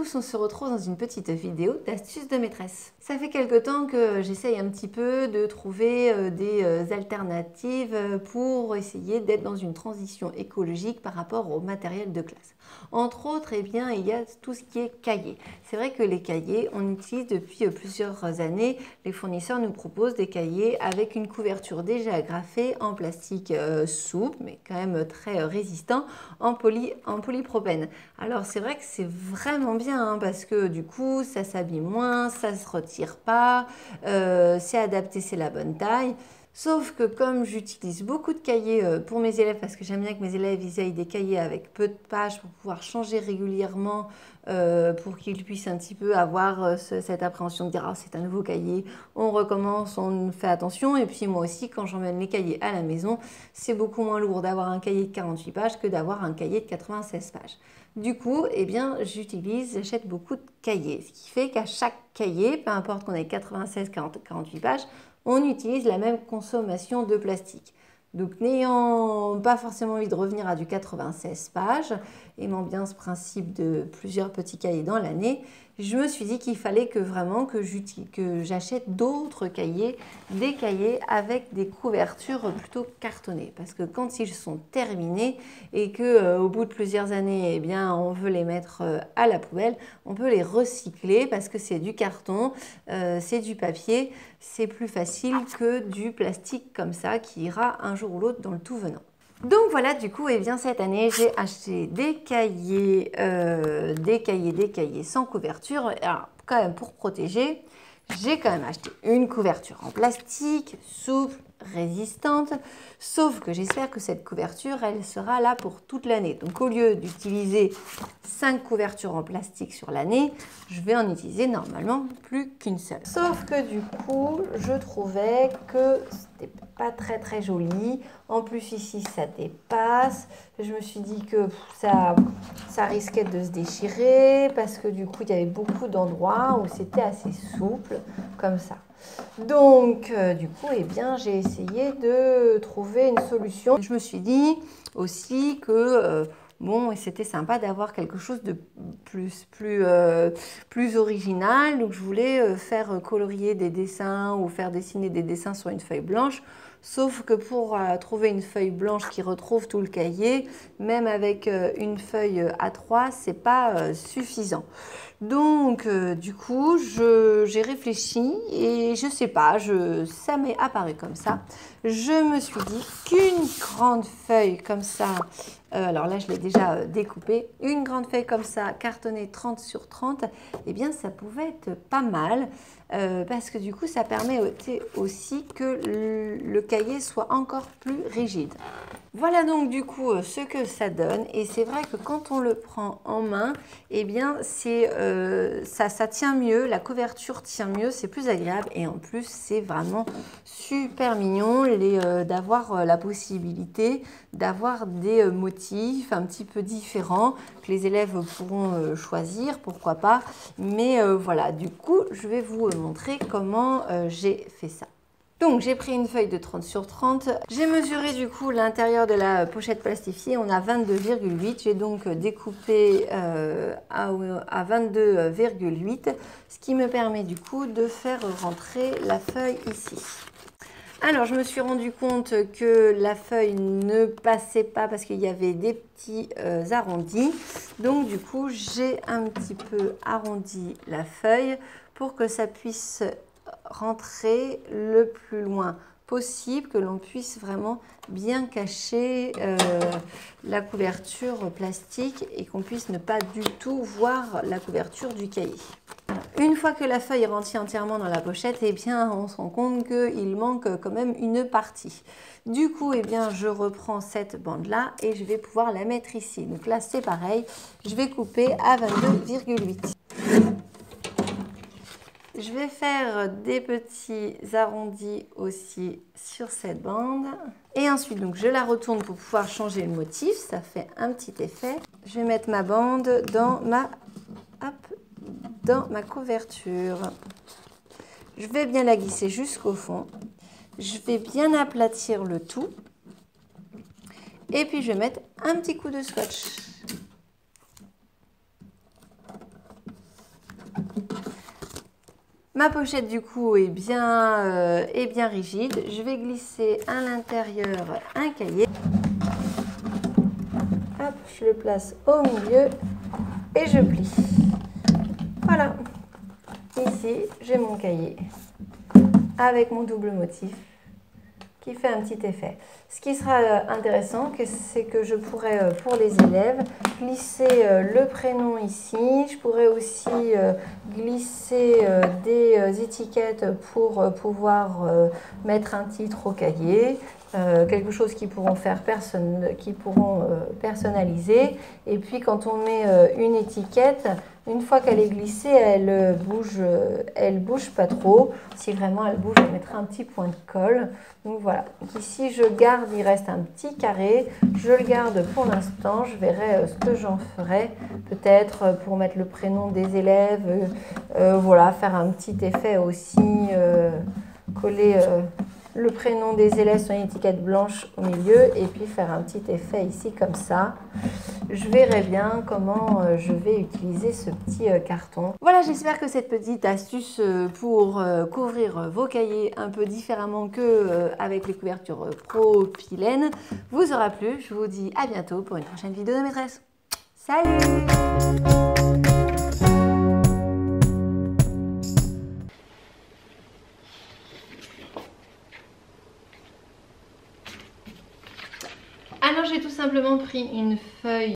tous, on se retrouve dans une petite vidéo d'astuces de maîtresse. Ça fait quelque temps que j'essaye un petit peu de trouver des alternatives pour essayer d'être dans une transition écologique par rapport au matériel de classe. Entre autres, eh bien, il y a tout ce qui est cahier. C'est vrai que les cahiers, on utilise depuis plusieurs années. Les fournisseurs nous proposent des cahiers avec une couverture déjà agrafée en plastique souple, mais quand même très résistant, en polypropène. Alors c'est vrai que c'est vraiment bien hein, parce que du coup ça s'abîme moins, ça se retire pas, c'est adapté, c'est la bonne taille. Sauf que comme j'utilise beaucoup de cahiers pour mes élèves, parce que j'aime bien que mes élèves ils aient des cahiers avec peu de pages pour pouvoir changer régulièrement, pour qu'ils puissent un petit peu avoir cette appréhension de dire ah, c'est un nouveau cahier, on recommence, on fait attention. Et puis moi aussi quand j'emmène les cahiers à la maison, c'est beaucoup moins lourd d'avoir un cahier de 48 pages que d'avoir un cahier de 96 pages. Du coup, eh bien, j'achète beaucoup de cahiers, ce qui fait qu'à chaque cahier, peu importe qu'on ait 96, 40, 48 pages, on utilise la même consommation de plastique. Donc n'ayant pas forcément envie de revenir à du 96 pages, aimant bien ce principe de plusieurs petits cahiers dans l'année, je me suis dit qu'il fallait que vraiment que j'achète d'autres cahiers, des cahiers avec des couvertures plutôt cartonnées. Parce que quand ils sont terminés et qu'au bout de plusieurs années, eh bien, on veut les mettre à la poubelle, on peut les recycler parce que c'est du carton, c'est du papier, c'est plus facile que du plastique comme ça qui ira un jour ou l'autre dans le tout venant. Donc voilà, du coup, eh bien, cette année, j'ai acheté des cahiers sans couverture. Alors, quand même, pour protéger, j'ai quand même acheté une couverture en plastique, souple, résistante, sauf que j'espère que cette couverture, elle sera là pour toute l'année. Donc, au lieu d'utiliser 5 couvertures en plastique sur l'année, je vais en utiliser normalement plus qu'une seule. Sauf que du coup, je trouvais que c'était pas très joli. En plus ici, ça dépasse. Je me suis dit que ça risquait de se déchirer parce que du coup, il y avait beaucoup d'endroits où c'était assez souple, comme ça. Donc, du coup, eh bien, j'ai essayé de trouver une solution. Je me suis dit aussi que bon, et c'était sympa d'avoir quelque chose de plus original. Donc, je voulais faire colorier des dessins ou faire dessiner des dessins sur une feuille blanche. Sauf que pour trouver une feuille blanche qui retrouve tout le cahier, même avec une feuille A3, c'est pas suffisant. Donc, du coup, j'ai réfléchi et je sais pas, ça m'est apparu comme ça. Je me suis dit qu'une grande feuille comme ça, alors là, je l'ai déjà découpée, une grande feuille comme ça, cartonnée 30 sur 30, eh bien, ça pouvait être pas mal parce que du coup, ça permet aussi que le cahier soit encore plus rigide. Voilà donc du coup ce que ça donne et c'est vrai que quand on le prend en main, eh bien ça tient mieux, la couverture tient mieux, c'est plus agréable et en plus c'est vraiment super mignon d'avoir la possibilité d'avoir des motifs un petit peu différents que les élèves pourront choisir, pourquoi pas. Mais voilà, du coup je vais vous montrer comment j'ai fait ça. Donc j'ai pris une feuille de 30 sur 30, j'ai mesuré du coup l'intérieur de la pochette plastifiée, on a 22,8, j'ai donc découpé à 22,8, ce qui me permet du coup de faire rentrer la feuille ici. Alors je me suis rendu compte que la feuille ne passait pas parce qu'il y avait des petits arrondis, donc du coup j'ai un petit peu arrondi la feuille pour que ça puisse rentrer le plus loin possible, que l'on puisse vraiment bien cacher la couverture plastique et qu'on puisse ne pas du tout voir la couverture du cahier. Une fois que la feuille est rentrée entièrement dans la pochette, eh bien, on se rend compte qu'il manque quand même une partie. Du coup, eh bien, je reprends cette bande-là et je vais pouvoir la mettre ici. Donc là, c'est pareil, je vais couper à 22,8. Je vais faire des petits arrondis aussi sur cette bande. Et ensuite, donc, je la retourne pour pouvoir changer le motif. Ça fait un petit effet. Je vais mettre ma bande dans ma couverture. Je vais bien la glisser jusqu'au fond. Je vais bien aplatir le tout. Et puis, je vais mettre un petit coup de scotch. Ma pochette du coup est bien rigide. Je vais glisser à l'intérieur un cahier. Hop, je le place au milieu et je plie. Voilà. Ici, j'ai mon cahier avec mon double motif qui fait un petit effet. Ce qui sera intéressant, c'est que je pourrais, pour les élèves, glisser le prénom ici. Je pourrais aussi glisser des étiquettes pour pouvoir mettre un titre au cahier. Quelque chose qu'ils pourront faire personnaliser. Et puis quand on met une étiquette, une fois qu'elle est glissée, elle bouge pas trop. Si vraiment elle bouge, je mettrai un petit point de colle. Donc voilà. Donc ici je garde, il reste un petit carré. Je le garde pour l'instant. Je verrai ce que j'en ferai. Peut-être pour mettre le prénom des élèves. Voilà, faire un petit effet aussi, coller le prénom des élèves sur une étiquette blanche au milieu et puis faire un petit effet ici comme ça. Je verrai bien comment je vais utiliser ce petit carton. Voilà, j'espère que cette petite astuce pour couvrir vos cahiers un peu différemment que avec les couvertures propylène vous aura plu. Je vous dis à bientôt pour une prochaine vidéo de maîtresse. Salut! Alors j'ai tout simplement pris une feuille